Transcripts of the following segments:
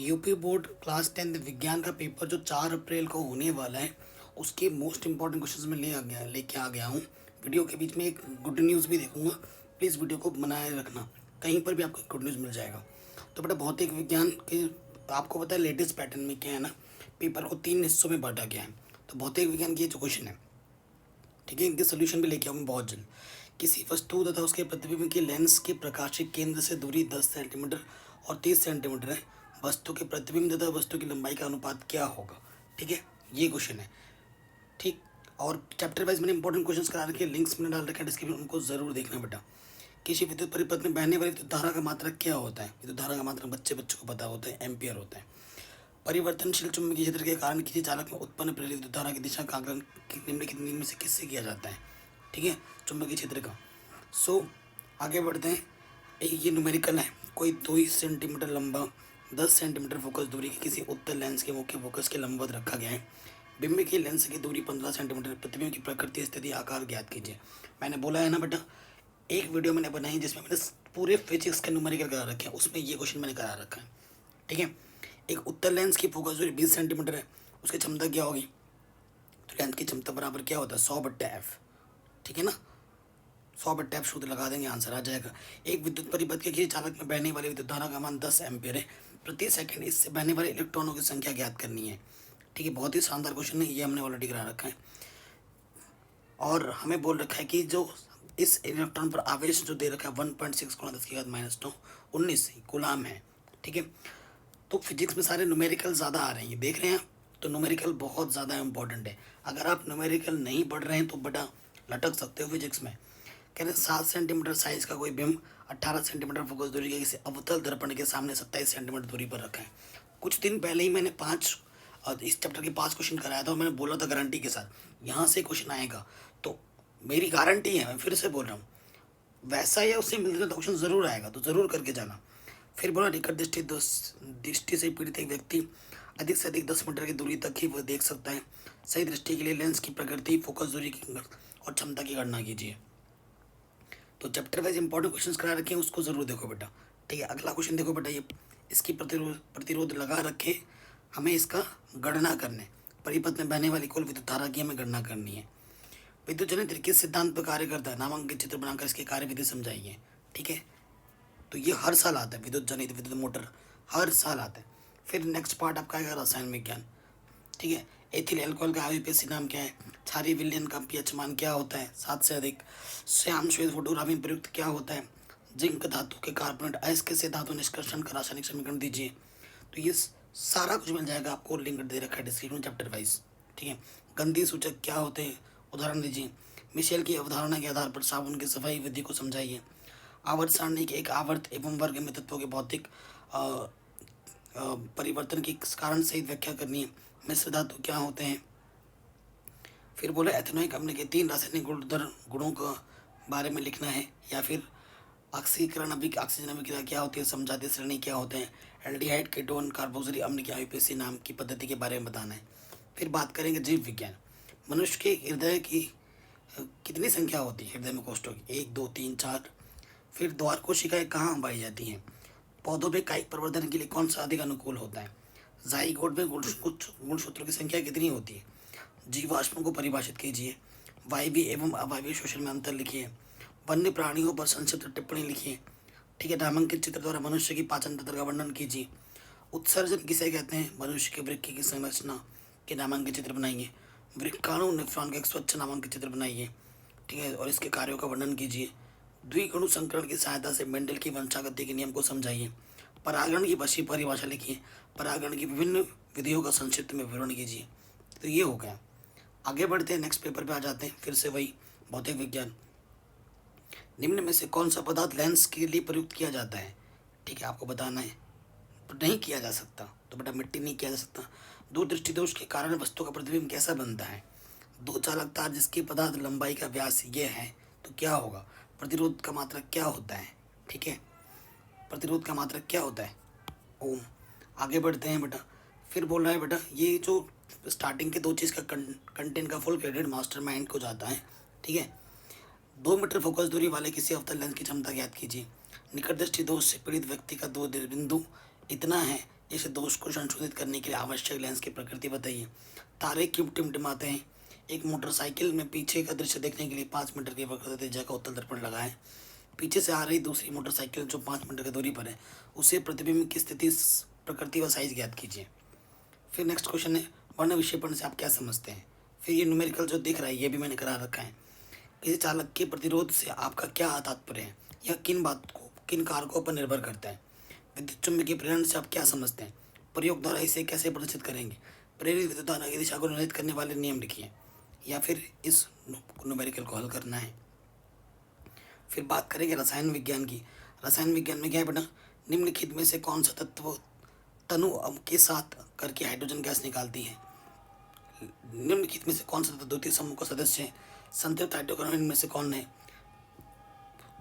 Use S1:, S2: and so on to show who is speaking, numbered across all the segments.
S1: UP board class 10 विज्ञान का paper जो 4 अप्रैल को होने वाला है उसके मोस्ट इंपॉर्टेंट क्वेश्चंस में लेके आ गया हूँ। वीडियो के बीच में एक गुड न्यूज़ भी देखूंगा, प्लीज़ वीडियो को बनाए रखना, कहीं पर भी आपको गुड न्यूज़ मिल जाएगा। तो बेटा भौतिक विज्ञान के आपको पता है लेटेस्ट पैटर्न में क्या है ना, पेपर को 3 हिस्सों में बांटा गया है। तो भौतिक विज्ञान की जो क्वेश्चन है, ठीक है, इनके सोल्यूशन भी लेके आऊँगा बहुत जल्द। किसी वस्तु तथा उसके प्रतिबिंब की लेंस के प्रकाशिक केंद्र से दूरी 10 सेंटीमीटर और 30 सेंटीमीटर है। वस्तु के प्रतिबिंब तथा वस्तु की लंबाई का अनुपात क्या होगा? ठीक है, ये क्वेश्चन है। ठीक, और चैप्टर वाइज मैंने इंपॉर्टेंट क्वेश्चंस करा रखे हैं, लिंक्स मैंने डाल रखे हैं डिस्क्रिप्शन, उनको जरूर देखना बेटा। किसी विद्युत परिपथ में बहने वाली विद्युत धारा का मात्रक क्या होता है? विद्युत धारा का मात्रक बच्चों को पता होता है, एम्पियर होता है। परिवर्तनशील चुंबकीय क्षेत्र के कारण किसी चालक में उत्पन्न प्रेरित विद्युत धारा की दिशा का आकलन निम्नलिखित में से किससे किया जाता है? ठीक है, चुंबकीय क्षेत्र का। सो आगे बढ़ते हैं। ये न्यूमेरिकल है। कोई 2 सेंटीमीटर लंबा 10 सेंटीमीटर फोकस दूरी के किसी उत्तल लेंस के मुख्य फोकस के लंबवत रखा गया है। बिंब की लेंस की दूरी 15 सेंटीमीटर। प्रतिबिंब की प्रकृति स्थिति आकार ज्ञात कीजिए। मैंने बोला है ना बेटा, एक वीडियो मैंने बनाई जिसमें मैंने पूरे फिजिक्स के न्यूमेरिकल करा रखे हैं, उसमें ये क्वेश्चन मैंने करा रखा है। ठीक है, एक उत्तल लेंस की फोकस दूरी 20 सेंटीमीटर है, उसकी क्षमता क्या होगी? तो लेंस की क्षमता बराबर क्या होता है? 100/f। ठीक है ना, 100/f सूत्र लगा देंगे, आंसर आ जाएगा। एक विद्युत परिपथ के किसी चालक में बहने वाली विद्युत धारा का मान 10 एम्पियर है प्रति सेकंड। इससे बहने वाले इलेक्ट्रॉनों की संख्या ज्ञात करनी है। ठीक है, बहुत ही शानदार क्वेश्चन है, ये हमने ऑलरेडी करा रखा है। और हमें बोल रखा है कि जो इस इलेक्ट्रॉन पर आवेश जो दे रखा है 1.6 × 10⁻⁻⁹ 19 कूलाम है। ठीक है, तो फिजिक्स में सारे न्यूमेरिकल ज़्यादा आ रहे हैं, ये देख रहे हैं आप, तो न्यूमेरिकल बहुत ज़्यादा इंपॉर्टेंट है। अगर आप न्यूमेरिकल नहीं पढ़ रहे हैं तो बेटा लटक सकते हो फिजिक्स में। कह रहे 7 सेंटीमीटर साइज का कोई बिंब 18 सेंटीमीटर फोकस दूरी के किसी अवतल दर्पण के सामने 27 सेंटीमीटर दूरी पर रखा है। कुछ दिन पहले ही मैंने इस चैप्टर के 5 क्वेश्चन कराया था और मैंने बोला था गारंटी के साथ यहाँ से क्वेश्चन आएगा, तो मेरी गारंटी है, मैं फिर से बोल रहा हूँ, वैसा या उससे मिलकर क्वेश्चन ज़रूर आएगा, तो ज़रूर करके जाना। फिर बोला निकट दृष्टि से पीड़ित एक व्यक्ति अधिक से अधिक 10 मीटर की दूरी तक ही वह देख सकता है। सही दृष्टि के लिए लेंस की प्रकृति, फोकस दूरी की और क्षमता की गणना कीजिए। तो चैप्टर वाइज इंपॉर्टेंट क्वेश्चंस करा रखे हैं, उसको जरूर देखो बेटा। ठीक है, अगला क्वेश्चन देखो बेटा, ये इसकी प्रतिरोध लगा रखे, हमें इसका गणना करने, परिपथ में बहने वाली कुल विद्युत धारा की हमें गणना करनी है। विद्युत जनित्र किस सिद्धांत पर कार्य करता है? नामांकित चित्र बनाकर इसकी कार्यविधि समझाइए। ठीक है, तो ये हर साल आता है, विद्युत जनित विद्युत मोटर हर साल आता है। फिर नेक्स्ट पार्ट आपका आएगा रसायन विज्ञान। ठीक है, एथिल अल्कोहल का आईयूपीएसी नाम क्या है? क्षारीय विलयन का पीएच मान क्या होता है? 7 से अधिक। श्याम श्वेत फोटोग्राफी प्रयुक्त क्या होता है? जिंक धातु के कार्बोनेट अयस्क से धातु निष्कर्षण का रासायनिक समीकरण दीजिए। तो ये सारा कुछ मिल जाएगा आपको, लिंक दे रखा है डिस्क्रिप्शन चैप्टर वाइज। ठीक है, गंदी सूचक क्या होते हैं? उदाहरण दीजिए। मिशेल की अवधारणा के आधार पर साबुन की सफाई विधि को समझाइए। आवर्त सारणी के एक आवर्त एवं वर्ग में तत्वों के भौतिक परिवर्तन के कारण सहित व्याख्या करनी है। मिश्र धातु क्या होते हैं? फिर बोले एथेनॉइक अम्ल के 3 रासायनिक गुणों के बारे में लिखना है। या फिर ऑक्सीकरण ऑक्सीजन अभिक्रिया क्या होती है, समझाते श्रेणी क्या होते हैं। एल्डिहाइड कीटोन कार्बोक्सिलिक अम्ल की आईयूपीएसी नाम की पद्धति के बारे में बताना है। फिर बात करेंगे जीव विज्ञान। मनुष्य के हृदय की कितनी संख्या होती है? हृदय में कोष्ठकों की 1 2 3 4। फिर द्वार कोशिकाएं कहाँ पाई जाती हैं? पौधों में कायिक प्रवर्धन के लिए कौन सा अधिक अनुकूल होता है? जाइगोट में गुणसूत्रों की संख्या कितनी होती है? जीवाश्मों को परिभाषित कीजिए। वायवीय एवं अवायवीय श्वसन में अंतर लिखिए। वन्य प्राणियों पर संक्षिप्त टिप्पणी लिखिए। ठीक है, नामांकित चित्र द्वारा मनुष्य की पाचन तंत्र का वर्णन कीजिए। उत्सर्जन किसे कहते हैं? मनुष्य के वृक्क की संरचना के नामांकित चित्र बनाइए। वृक्काणु नेफ्रॉन का एक स्वच्छ नामांकित चित्र बनाइए। ठीक है, और इसके कार्यों का वर्णन कीजिए। द्विगुण संकरण की सहायता से मेंडल की वंशागति के नियम को समझाइए। परागण की वशी परिभाषा लिखिए। परागण की विभिन्न विधियों का संक्षिप्त में विवरण कीजिए। तो ये हो गया। आगे बढ़ते हैं, नेक्स्ट पेपर पे आ जाते हैं, फिर से वही भौतिक विज्ञान। निम्न में से कौन सा पदार्थ लेंस के लिए प्रयुक्त किया जाता है? ठीक है, आपको बताना है। नहीं किया जा सकता, तो बेटा मिट्टी नहीं किया जा सकता। दूरदृष्टि दोष के कारण वस्तु का प्रतिबिंब कैसा बनता है? 2 चालक तार जिसके पदार्थ लंबाई का व्यास ये है, तो क्या होगा? प्रतिरोध का मात्रक क्या होता है? ठीक है, प्रतिरोध का मात्रक क्या होता है? ओम। आगे बढ़ते हैं बेटा, फिर बोल रहा है बेटा ये जो स्टार्टिंग के 2 चीज़ का कंटेंट का फुल क्रेडिट मास्टरमाइंड को जाता है। ठीक है, 2 मीटर फोकस दूरी वाले किसी अवतल लेंस की क्षमता ज्ञात कीजिए। निकट दृष्टि दोष से पीड़ित व्यक्ति का 2 बिंदु इतना है इसे दोष को संशोधित करने के लिए आवश्यक लेंस की प्रकृति बताइए। तारे क्यों टिमटिमाते हैं। एक मोटरसाइकिल में पीछे का दृश्य देखने के लिए 5 मीटर की वक्रता त्रिज्या का उत्तल दर्पण लगाएं। पीछे से आ रही दूसरी मोटरसाइकिल जो 5 मीटर की दूरी पर है उसे प्रतिबिंब की स्थिति, प्रकृति व साइज ज्ञात कीजिए। फिर नेक्स्ट क्वेश्चन है वर्ण विक्षेपण से आप क्या समझते हैं। फिर ये न्यूमेरिकल जो दिख रहा है ये भी मैंने करा रखा है। किसी चालक के प्रतिरोध से आपका क्या तात्पर्य है, यह किन कारकों पर निर्भर करता है। विद्युत चुम्बकीय प्रेरण से आप क्या समझते हैं, प्रयोग द्वारा इसे कैसे प्रदर्शित करेंगे। प्रेरित विद्युत धारा की दिशा को निर्धारित करने वाले नियम लिखिए, या फिर इस न्यूमेरिकल को हल करना है। फिर बात करेंगे रसायन विज्ञान की। रसायन विज्ञान में क्या है बेटा, निम्नलिखित में से कौन सा तत्व तनु के साथ करके हाइड्रोजन गैस निकालती है। निम्नलिखित में से कौन सा तत्व द्वितीय समूह का सदस्य है। संतृप्त हाइड्रोकार्बन में से कौन है।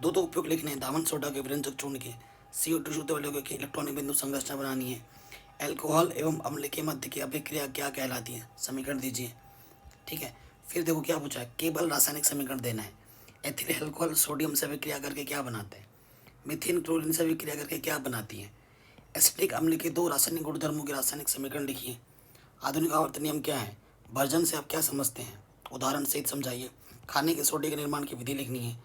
S1: दो उपयोग लिखने हैं, दावन सोडा के व्यंजक चूर्ण के। CO2 शुद्ध वाले की इलेक्ट्रॉनिक बिंदु संरचना बनानी है। एल्कोहल एवं अम्ल के मध्य की अभिक्रिया क्या कहलाती है, समीकरण दीजिए। ठीक है, फिर देखो क्या पूछा है, केवल रासायनिक समीकरण देना है। एथिल एल्कोहल सोडियम से अभिक्रिया करके क्या बनाते हैं। मीथेन क्लोरीन से अभिक्रिया करके क्या बनाती है। एसिटिक अम्ल के 2 रासायनिक गुणधर्मों के रासायनिक समीकरण लिखिए। आधुनिक आवर्त नियम क्या है। वर्जन से आप क्या समझते हैं, उदाहरण सहित समझाइए। खाने के सोडे के निर्माण की विधि लिखनी है।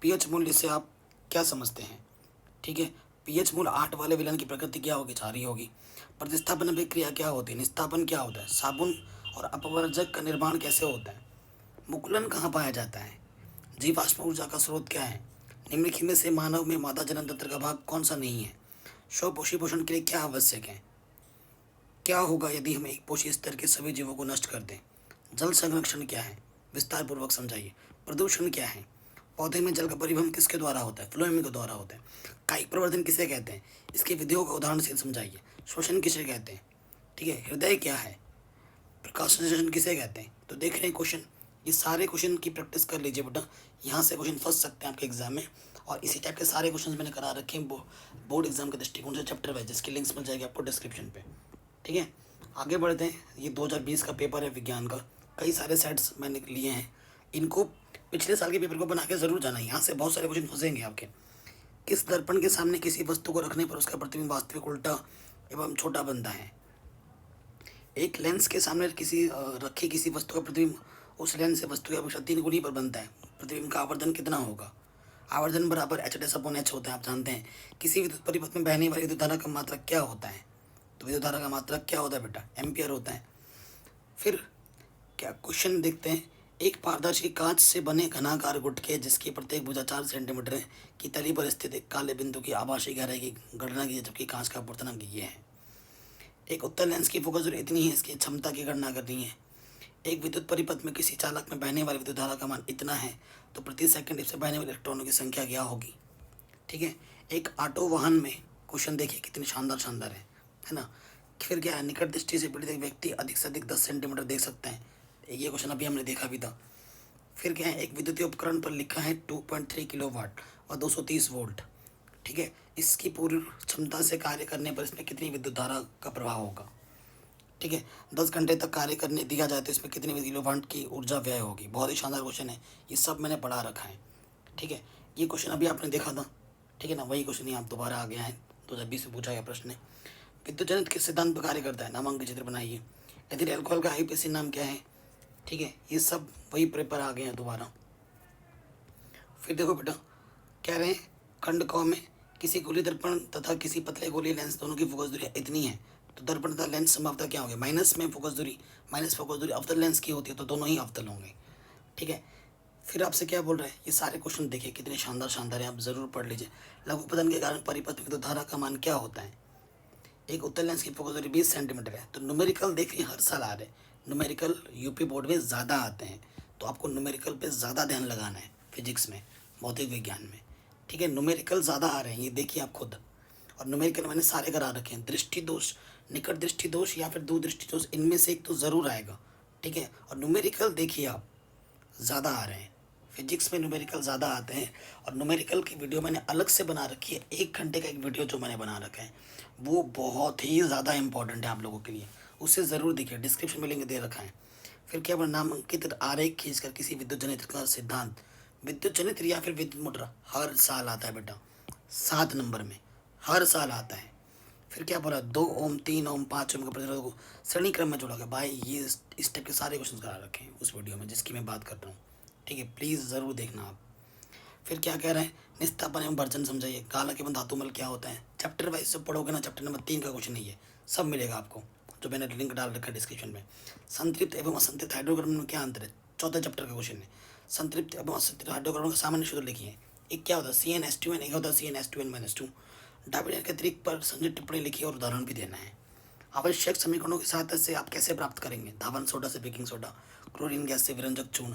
S1: पीएच मूल्य से आप क्या समझते हैं। ठीक है, पीएच मूल्य 8 वाले विलयन की प्रकृति क्या होगी, क्षारीय होगी। प्रतिस्थापन अभिक्रिया क्या होती है, निस्तापन क्या होता है। साबुन और अपवर्जक का निर्माण कैसे होता है। मुकुलन कहाँ पाया जाता है। जीवाश्म ऊर्जा का स्रोत क्या है। निम्नलिखित में से मानव में मादा जनन तंत्र का भाग कौन सा नहीं है। स्वपोषी पोषण के लिए क्या आवश्यक है। क्या होगा यदि हम एक पोषी स्तर के सभी जीवों को नष्ट कर दें। जल संरक्षण क्या है, विस्तार पूर्वक समझाइए। प्रदूषण क्या है। पौधे में जल का परिवहन किसके द्वारा होता है, फ्लोएम के द्वारा होता है। कायिक प्रवर्धन किसे कहते हैं, इसकी विधियों का उदाहरण से समझाइए। श्वसन किसे कहते हैं। ठीक है, हृदय क्या है। प्रकाश संश्लेषण किसे कहते हैं। तो देख रहे हैं क्वेश्चन, ये सारे क्वेश्चन की प्रैक्टिस कर लीजिए बेटा, यहाँ से क्वेश्चन फंस सकते हैं आपके एग्जाम में। और इसी टाइप के सारे क्वेश्चन मैंने करा रखे हैं बोर्ड एग्जाम के दृष्टिकोण से चैप्टर वाइज, जिसकी लिंक्स मिल जाएगी आपको डिस्क्रिप्शन पे। ठीक है, आगे बढ़ते हैं। ये 2020 का पेपर है विज्ञान का, कई सारे सेट्स मैंने लिए हैं। इनको पिछले साल के पेपर को बना के जरूर जाना, यहाँ से बहुत सारे क्वेश्चन फंसेंगे आपके। किस दर्पण के सामने किसी वस्तु को रखने पर उसका प्रतिबिंब वास्तविक उल्टा एवं छोटा बनता है। एक लेंस के सामने रखी किसी वस्तु का प्रतिबिंब उस लेंस से वस्तु की अपेक्षा 3 गुनी पर बनता है। प्रतिबिंब का आवर्धन कितना होगा। आवर्धन बराबर h/h होता है, आप जानते हैं। किसी विद्युत परिपथ में बहने वाली विद्युत धारा का मात्रक क्या होता है। तो विद्युत धारा का मात्रक क्या होता है बेटा, एम्पियर होता है। फिर क्या क्वेश्चन देखते हैं। एक पारदर्शी कांच से बने घनाकार गुटके जिसकी प्रत्येक भुजा 4 सेंटीमीटर है की तली पर स्थित एक काले बिंदु की आभासी गहराई की गणना की है, जबकि कांच का अपवर्तनांक ये है। एक उत्तल लेंस की फोकस दूरी इतनी है, इसकी क्षमता की गणना करनी है। एक विद्युत परिपथ में किसी चालक में बहने वाली विद्युत धारा का मान इतना है, तो प्रति सेकंड इससे बहने वाले इलेक्ट्रॉनों की संख्या क्या होगी। ठीक है, एक ऑटो वाहन में क्वेश्चन देखिए कितनी शानदार है ना। फिर क्या है, निकट दृष्टि से पीड़ित एक व्यक्ति अधिक से अधिक 10 सेंटीमीटर देख सकते हैं। ये क्वेश्चन अभी हमने देखा भी था। फिर क्या है, एक विद्युतीय उपकरण पर लिखा है 2.3 किलोवाट और 230 वोल्ट। ठीक है, इसकी पूरी क्षमता से कार्य करने पर इसमें कितनी विद्युत धारा का प्रभाव होगा। ठीक है, 10 घंटे तक कार्य करने दिया जाए तो इसमें कितनी किलोवाट की ऊर्जा व्यय होगी। बहुत ही शानदार क्वेश्चन है, ये सब मैंने पढ़ा रखा है। ठीक है, ये क्वेश्चन अभी आपने देखा था। ठीक है ना, वही क्वेश्चन ही आप दोबारा आ गया है, 2020 में पूछा गया प्रश्न है। विद्युत जनित किस सिद्धांत पर कार्य करता है, नामांकित चित्र बनाइए। एथिल अल्कोहल का आईपीसी नाम क्या है। ठीक है, ये सब वही पेपर आ गए हैं दोबारा। फिर देखो बेटा, कह रहे हैं खंड क में किसी गोली दर्पण तथा किसी पतले गोली लेंस दोनों की फोकस दूरी इतनी है, तो दर्पण तथा लेंस संभवतः क्या होंगे, माइनस फोकस दूरी अवतल लेंस की होती है, तो दोनों ही अवतल होंगे। ठीक है, फिर आपसे क्या बोल रहे हैं, ये सारे क्वेश्चन देखिए कितने शानदार है, आप जरूर पढ़ लीजिए। लघुपतन के कारण परिपथ में विद्युत धारा का मान क्या होता है। एक उत्तल लेंस की फोकस दूरी 20 सेंटीमीटर है। तो न्यूमेरिकल देखिए हर साल आ रहे हैं, न्यूमेरिकल यूपी बोर्ड में ज़्यादा आते हैं, तो आपको न्यूमेरिकल पे ज़्यादा ध्यान लगाना है। फिजिक्स में, भौतिक विज्ञान में, ठीक है, न्यूमेरिकल ज़्यादा आ रहे हैं, ये देखिए आप खुद। और न्यूमेरिकल मैंने सारे करा रखे हैं। दृष्टि दोष, निकट दृष्टि दोष या फिर दूरदृष्टि दोष, इनमें से एक तो ज़रूर आएगा। ठीक है, और न्यूमेरिकल देखिए आप ज़्यादा आ रहे हैं, फिजिक्स में न्यूमेरिकल ज़्यादा आते हैं। और न्यूमेरिकल की वीडियो मैंने अलग से बना रखी है, 1 घंटे का एक वीडियो जो मैंने बना रखा है, वो बहुत ही ज़्यादा इंपॉर्टेंट है आप लोगों के लिए, उसे ज़रूर देखिए, डिस्क्रिप्शन में लिंक दे रखा है। फिर क्या नामांकित आरेख खींचकर किसी विद्युत जनित्र का सिद्धांत, विद्युत जनित्र या फिर विद्युत मोटर हर साल आता है बेटा, 7 नंबर में हर साल आता है। फिर क्या बोला, 2 ओम, 3 ओम, 5 ओम के प्रतिरोध को श्रेणी क्रम में जोड़ा गया। भाई ये इस टाइप के सारे क्वेश्चन करा रखे हैं उस वीडियो में जिसकी मैं बात कर रहा हूँ, ठीक है, प्लीज़ ज़रूर देखना आप। फिर क्या कह रहे हैं, निस्तापन एवं वर्जन समझाइए। गालक एवं धातुमल क्या होता है, चैप्टर वाइज से पढ़ोगे ना, चैप्टर नंबर 3 का क्वेश्चन नहीं है, सब मिलेगा आपको, जो मैंने लिंक डाल रखा है डिस्क्रिप्शन में। संतृप्त एवं असंतृप्त हाइड्रोकार्बन में क्या अंतर है, चौथा चैप्टर का क्वेश्चन है। संतृप्त एवं असंतृप्त हाइड्रोकार्बन का सामान्य सूत्र लिखिए। एक क्या होता है CnH2n, एक होता है CnH2n-2। डायबिटाइड के तरीक पर संक्षिप्त टिप्पणी लिखिए और उदाहरण भी देना है। आवश्यक समीकरणों की सहायता से आप कैसे प्राप्त करेंगे, धावन सोडा से बेकिंग सोडा, क्लोरीन गैस से विरंजक चूर्ण,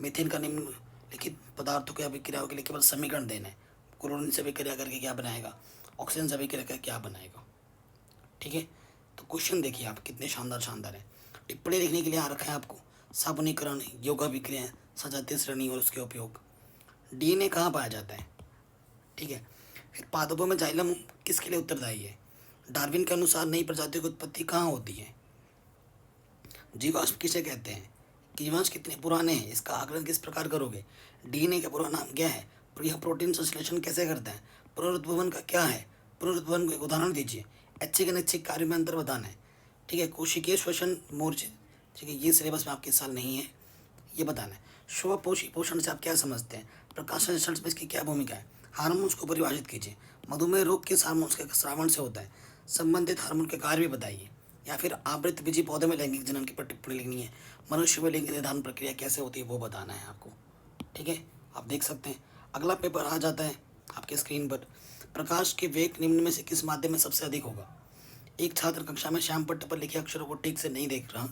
S1: मीथेन का निम्नलिखित पदार्थों की अभिक्रियाओं के लिए केवल समीकरण देना है। क्लोरीन से अभिक्रिया करके क्या बनाएगा, ऑक्सीजन से अभिक्रिया करके क्या बनाएगा, ठीक है। तो क्वेश्चन देखिए आप कितने शानदार शानदार है। टिप्पणी लिखने के लिए आ रखा है आपको साबुनीकरण, योग अभिक्रिया, सजातीय श्रेणी और उसके उपयोग। DNA कहाँ पाया जाता है, ठीक है। फिर पादपों में जाइलम किसके लिए उत्तरदायी है, डार्विन के अनुसार नई प्रजातियों की उत्पत्ति कहाँ होती है, जीवाश्म किसे कहते हैं, जीवाश्म कितने पुराने हैं, इसका आकलन किस प्रकार करोगे, DNA का पूरा नाम क्या है, यह प्रोटीन संश्लेषण कैसे करता है, पुनरुत्पादन का क्या है, पुनरुत्पादन को एक उदाहरण दीजिए, ऐच्छिक अनैच्छिक कार्य में अंतर बताना है, ठीक है। कोशिकीय श्वसन मोर्चे, ठीक है, ये सिलेबस में आपके इस साल नहीं है, ये बताना है। श्वपोषी पोषण से आप क्या समझते हैं, प्रकाश संश्लेषण में इसकी क्या भूमिका है, हार्मोन्स को परिभाषित कीजिए। मधुमेह रोग किस हार्मोन्स के श्रावण से होता है, संबंधित हार्मोन के कार्य भी बताइए। या फिर आवृत बीजी पौधे में लैंगिक जनन की पर टिप्पणी लिखनी है। मनुष्य में लिंग निर्धारण प्रक्रिया कैसे होती है वो बताना है आपको, ठीक है। आप देख सकते हैं अगला पेपर आ जाता है आपके स्क्रीन पर। प्रकाश के वेग निम्न में से किस माध्यम में सबसे अधिक होगा। एक छात्र कक्षा में श्याम पट्ट पर लिखे अक्षरों को ठीक से नहीं देख रहा,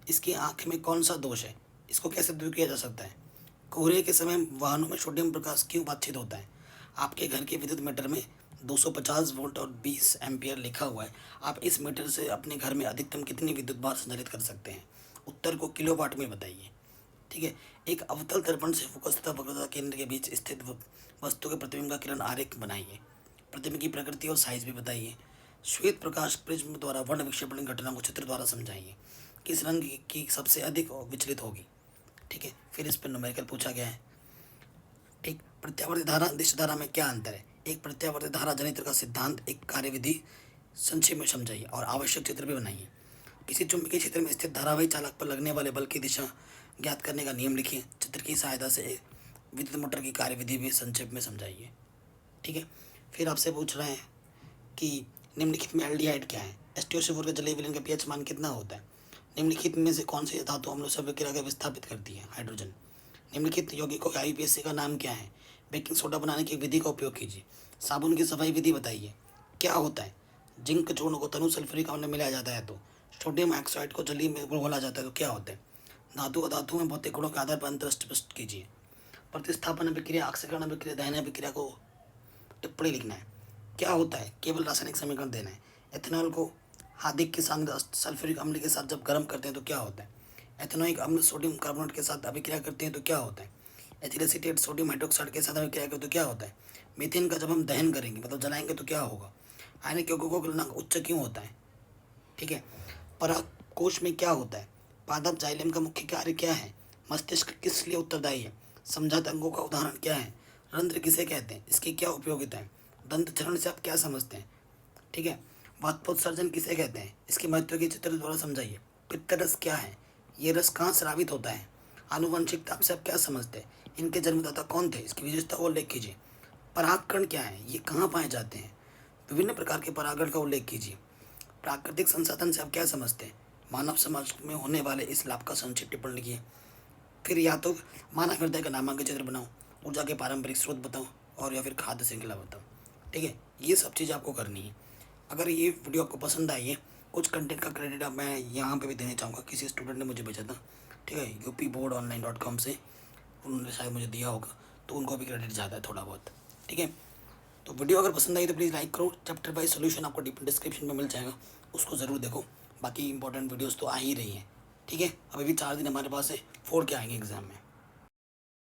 S1: इसकी आंख में कौन सा दोष है, इसको कैसे दूर किया जा सकता है। कोहरे के समय वाहनों में सोडियम प्रकाश क्यों बातचीत होता है। आपके घर के विद्युत मीटर में 250 वोल्ट और 20 एम्पियर लिखा हुआ है, आप इस मीटर से अपने घर में अधिकतम कितनी विद्युत भार संचालित कर सकते हैं। उत्तर को किलोवाट में बताइए, ठीक है। एक अवतल दर्पण से फोकस तथा वक्रता केंद्र के बीच स्थित वस्तु के प्रतिबिंब का किरण आरेख बनाइए। प्रतिबिंब की प्रकृति और साइज भी बताइए। श्वेत प्रकाश प्रिज्म द्वारा वर्ण विक्षेपण घटना को चित्र द्वारा समझाइए। किस रंग की सबसे अधिक विचलित होगी, ठीक है। फिर इस पर न्यूमेरिकल पूछा गया है, ठीक। प्रत्यावर्ती धारा दिश धारा में क्या अंतर है। एक प्रत्यावर्ती धारा जनित्र का सिद्धांत, एक कार्यविधि संक्षेप में समझाइए और आवश्यक चित्र भी बनाइए। किसी चुंबकीय क्षेत्र में स्थित धारावाही चालक पर लगने वाले बल की दिशा ज्ञात करने का नियम लिखिए। चित्र की सहायता से विद्युत मोटर की कार्यविधि भी संक्षेप में समझाइए, ठीक है। फिर आपसे पूछ रहे हैं कि निम्नलिखित में एल्डिहाइड क्या है। H2SO4 के जलीय विलयन का pH मान कितना होता है। निम्नलिखित में से कौन सी धातु अम्लों से अभिक्रिया कर विस्थापित करती है, हाइड्रोजन। निम्नलिखित यौगिकों के IUPAC का नाम क्या है। बेकिंग सोडा बनाने की विधि का उपयोग कीजिए। साबुन की सफाई विधि बताइए। क्या होता है, जिंक चूर्ण को तनु सल्फ्यूरिक अम्ल में मिलाया जाता है तो। सोडियम ऑक्साइड को जलीय में घोला जाता है तो क्या होता है। धातु और धातु में भौतिक गुणों के आधार पर अंतर स्पष्ट कीजिए। प्रतिस्थापन अभिक्रिया, ऑक्सीकरण अभिक्रिया, दहन अभिक्रिया को टिप्पणी लिखना है। क्या होता है, केवल रासायनिक समीकरण देना है। एथेनॉल को हार्दिक के साथ सल्फ्यूरिक अम्ल के साथ जब गर्म करते हैं तो क्या होता है। एथेनोइक अम्ल सोडियम कार्बोनेट के साथ अभिक्रिया करते हैं तो क्या होता है। एथिल एसीटेट सोडियम हाइड्रोक्साइड के साथ अभिक्रिया करते तो क्या होता है। मीथेन का जब हम दहन करेंगे मतलब जलाएंगे तो क्या होगा। आयनिक यौगिकों का गुणक उच्च क्यों होता है, ठीक है। परागकोश में क्या होता है। पादप जाइलम का मुख्य कार्य क्या है। मस्तिष्क किस लिए उत्तरदायी है। समझात अंगों का उदाहरण क्या है। रंध्र किसे कहते हैं, इसकी क्या उपयोगिता है। दंत चरण से आप क्या समझते हैं, ठीक है। वातपोत्सर्जन किसे कहते हैं, इसके महत्व के चित्र द्वारा समझाइए। पित्तरस क्या है, ये रस कहाँ स्रावित होता है। आनुवंशिकता से आप क्या समझते हैं, इनके जन्मदाता कौन थे, इसकी विशेषता को उल्लेख कीजिए। परागकण क्या है, ये कहाँ पाए जाते हैं। विभिन्न प्रकार के परागण का उल्लेख कीजिए। प्राकृतिक संसाधन से आप क्या समझते हैं। मानव समाज में होने वाले इस लाभ का संक्षिप्त टिप्पणी लिखिए। फिर या तो मानव हृदय का नामांकित चित्र बनाओ, ऊर्जा के पारंपरिक स्रोत बताओ और या फिर खाद्य श्रृंखला बताओ, ठीक है। ये सब चीज़ आपको करनी है। अगर ये वीडियो आपको पसंद आई है, कुछ कंटेंट का क्रेडिट अब मैं यहाँ पे भी देना चाहूँगा। किसी स्टूडेंट ने मुझे भेजा था, ठीक है, upboardonline.com से, उन्होंने शायद मुझे दिया होगा, तो उनको भी क्रेडिट ज़्यादा है थोड़ा बहुत, ठीक है। तो वीडियो अगर पसंद आई तो प्लीज़ लाइक करो। चैप्टर वाइज सोल्यूशन आपको डिस्क्रिप्शन में मिल जाएगा, उसको ज़रूर देखो। बाकी इंपॉर्टेंट वीडियोज़ तो आ ही रही हैं, ठीक है। अभी भी 4 दिन हमारे पास है, 4 के आएंगे एग्ज़ाम में।